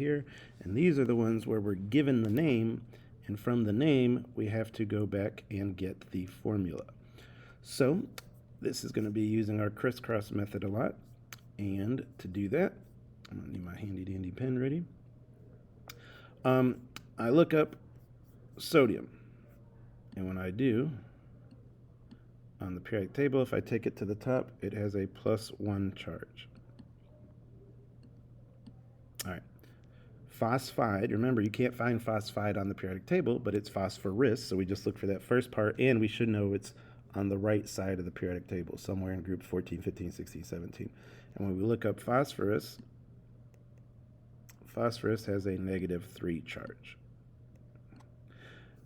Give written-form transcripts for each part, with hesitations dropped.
here, and these are the ones where we're given the name, and from the name we have to go back and get the formula. So this is going to be using our crisscross method a lot, and to do that I'm going to need my handy dandy pen ready. I look up sodium, and when I do, on the periodic table, if I take it to the top, it has a +1 charge. All right. Phosphide, remember you can't find phosphide on the periodic table, but it's phosphorus, so we just look for that first part, and we should know it's on the right side of the periodic table, somewhere in group 14, 15, 16, 17. And when we look up phosphorus, phosphorus has a -3 charge.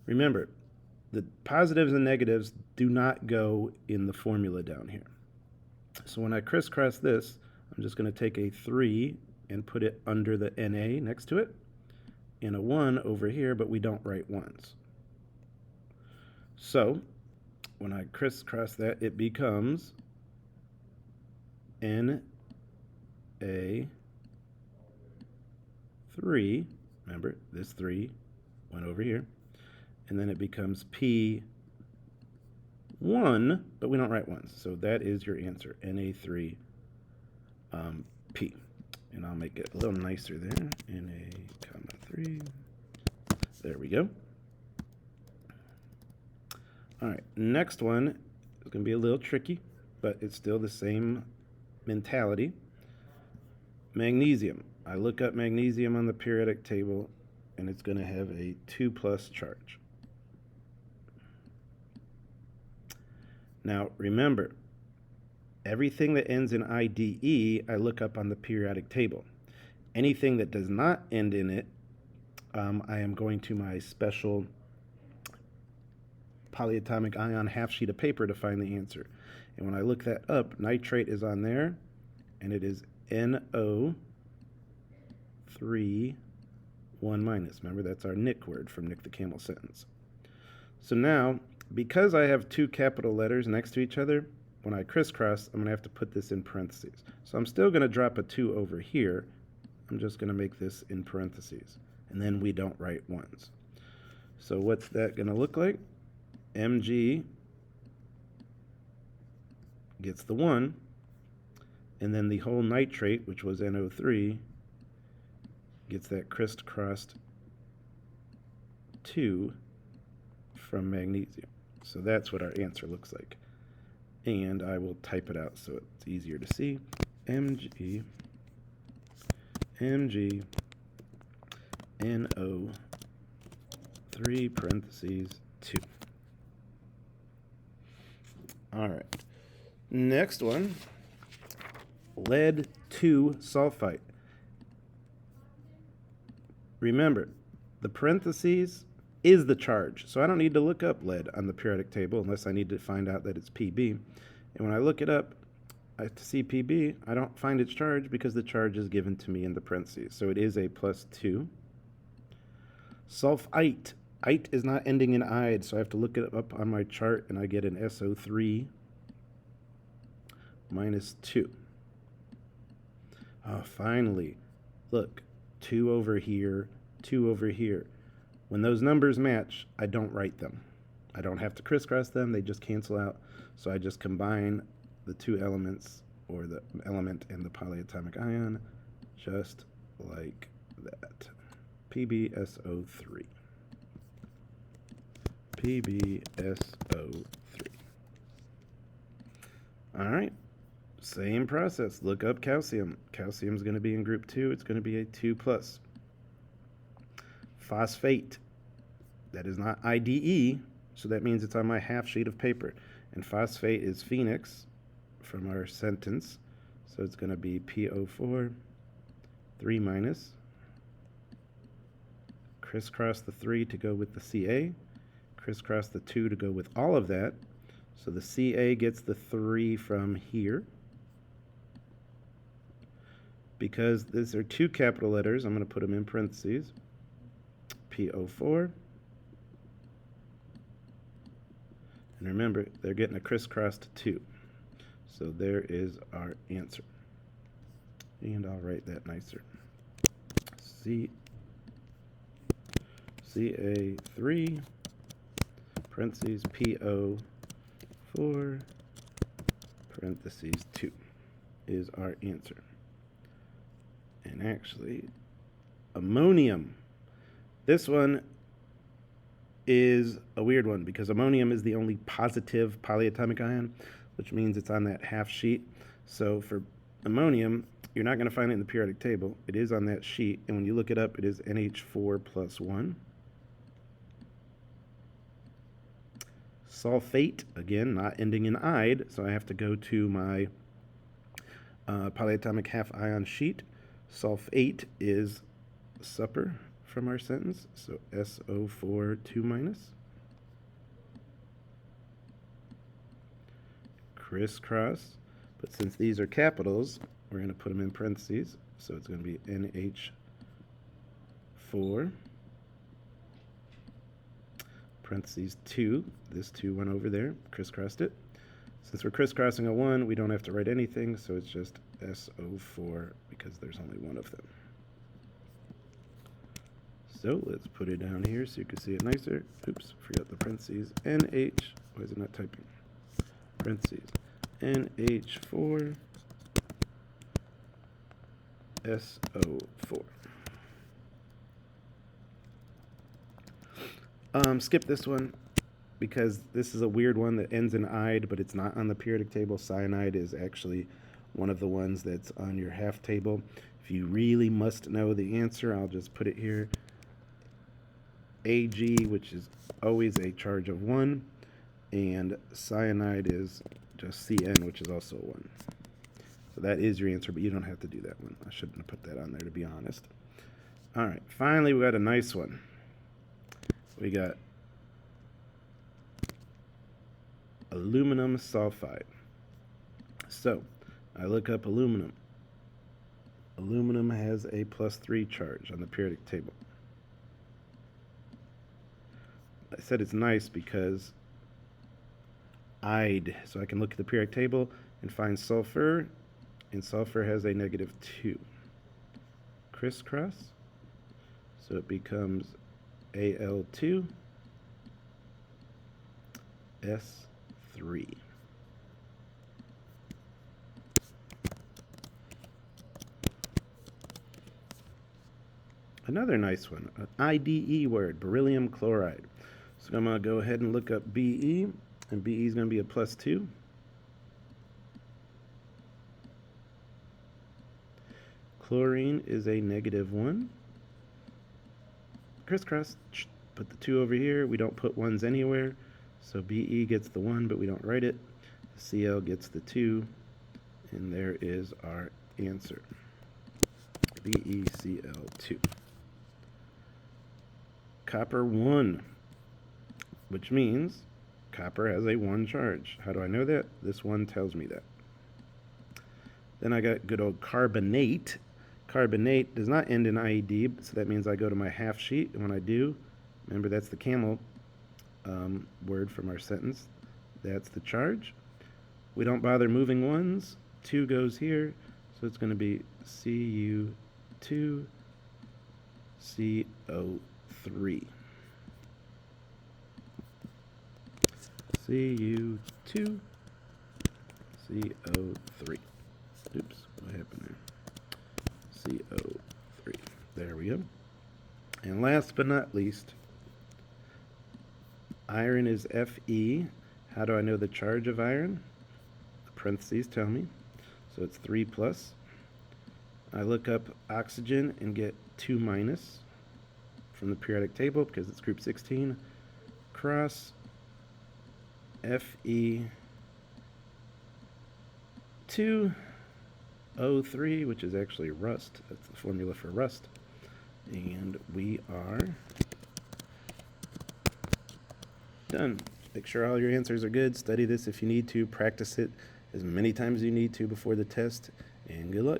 Remember, the positives and negatives do not go in the formula down here. So when I crisscross this, I'm just going to take a 3 and put it under the Na next to it, and a 1 over here, but we don't write 1s. So when I crisscross that, it becomes Na3. Remember, this 3 went over here. And then it becomes P1, but we don't write 1s. So that is your answer, Na3P. And I'll make it a little nicer there, Na3. There we go. All right, next one is going to be a little tricky, but it's still the same mentality. Magnesium. I look up magnesium on the periodic table, and it's going to have a 2+ charge. Now, remember, everything that ends in IDE, I look up on the periodic table. Anything that does not end in it, I am going to my special polyatomic ion half sheet of paper to find the answer. And when I look that up, nitrate is on there, and it is NO3 1-. Remember, that's our Nick word from Nick the Camel sentence. So now, because I have two capital letters next to each other, when I crisscross, I'm going to have to put this in parentheses. So I'm still going to drop a 2 over here. I'm just going to make this in parentheses. And then we don't write 1s. So what's that going to look like? Mg gets the 1, and then the whole nitrate, which was NO3, gets that crisscrossed 2 from magnesium. So that's what our answer looks like. And I will type it out so it's easier to see. Mg NO3 parentheses 2. All right. Next one, lead 2 sulfite. Remember, the parentheses is the charge. So I don't need to look up lead on the periodic table unless I need to find out that it's Pb. And when I look it up, to see Pb, I don't find its charge because the charge is given to me in the parentheses. So it is a +2. Sulfite. Ite is not ending in ide, so I have to look it up on my chart, and I get an SO3 -2. Oh, finally. Look, 2 over here, 2 over here. When those numbers match, I don't write them. I don't have to crisscross them, they just cancel out. So I just combine the two elements, or the element and the polyatomic ion, just like that. PbSO3. PbSO3. All right, same process. Look up calcium. Calcium is going to be in group 2. It's going to be a 2+. Phosphate. That is not IDE, so that means it's on my half sheet of paper. And phosphate is Phoenix from our sentence, so it's going to be PO4 3-. Crisscross the 3 to go with the Ca. Crisscross the 2 to go with all of that. So the Ca gets the 3 from here. Because these are two capital letters, I'm going to put them in parentheses. PO4. And remember, they're getting a crisscrossed 2. So there is our answer. And I'll write that nicer. Ca3 parentheses PO4 parentheses 2 is our answer. And actually, ammonium. This one is a weird one because ammonium is the only positive polyatomic ion, which means it's on that half sheet. So for ammonium, you're not going to find it in the periodic table. It is on that sheet, and when you look it up, it is NH4 plus 1. Sulfate, again, not ending in "ide," so I have to go to my polyatomic half ion sheet. Sulfate is supper from our sentence, so SO4 2 minus. Crisscross, but since these are capitals, we're going to put them in parentheses, so it's going to be NH4 parentheses 2. This 2 went over there, crisscrossed it. Since we're crisscrossing a 1, we don't have to write anything, so it's just SO4 because there's only one of them. So let's put it down here so you can see it nicer. Oops, forgot the parentheses. NH, why is it not typing? Parentheses. NH4 SO4. Skip this one because this is a weird one that ends in "ide," but it's not on the periodic table. Cyanide is actually one of the ones that's on your half table. If you really must know the answer, I'll just put it here. Ag, which is always a charge of 1, and cyanide is just Cn, which is also 1. So that is your answer, but you don't have to do that one. I shouldn't have put that on there, to be honest. All right, finally we got a nice one. We got aluminum sulfide. So I look up aluminum. Aluminum has a +3 charge on the periodic table. I said it's nice because "ide," so I can look at the periodic table and find sulfur, and sulfur has a -2. Crisscross, so it becomes Al2 S3. Another nice one, an IDE word, beryllium chloride. So I'm going to go ahead and look up Be, and Be is going to be a +2. Chlorine is a -1. Crisscross, put the 2 over here. We don't put 1s anywhere, so Be gets the 1, but we don't write it. Cl gets the 2, and there is our answer. BeCl2. Copper 1, which means copper has a 1 charge. How do I know that? This one tells me that. Then I got good old carbonate. Carbonate does not end in IED, so that means I go to my half sheet, and when I do, remember that's the camel word from our sentence. That's the charge. We don't bother moving 1s. 2 goes here, so it's going to be Cu2 CO3. Cu2 CO3. Oops, what happened there? CO3. There we go. And last but not least, iron is Fe. How do I know the charge of iron? The parentheses tell me. So it's 3+. I look up oxygen and get 2- from the periodic table because it's group 16. Cross Fe2O3, which is actually rust. That's the formula for rust. And we are done. Make sure all your answers are good. Study this if you need to. Practice it as many times as you need to before the test. And good luck.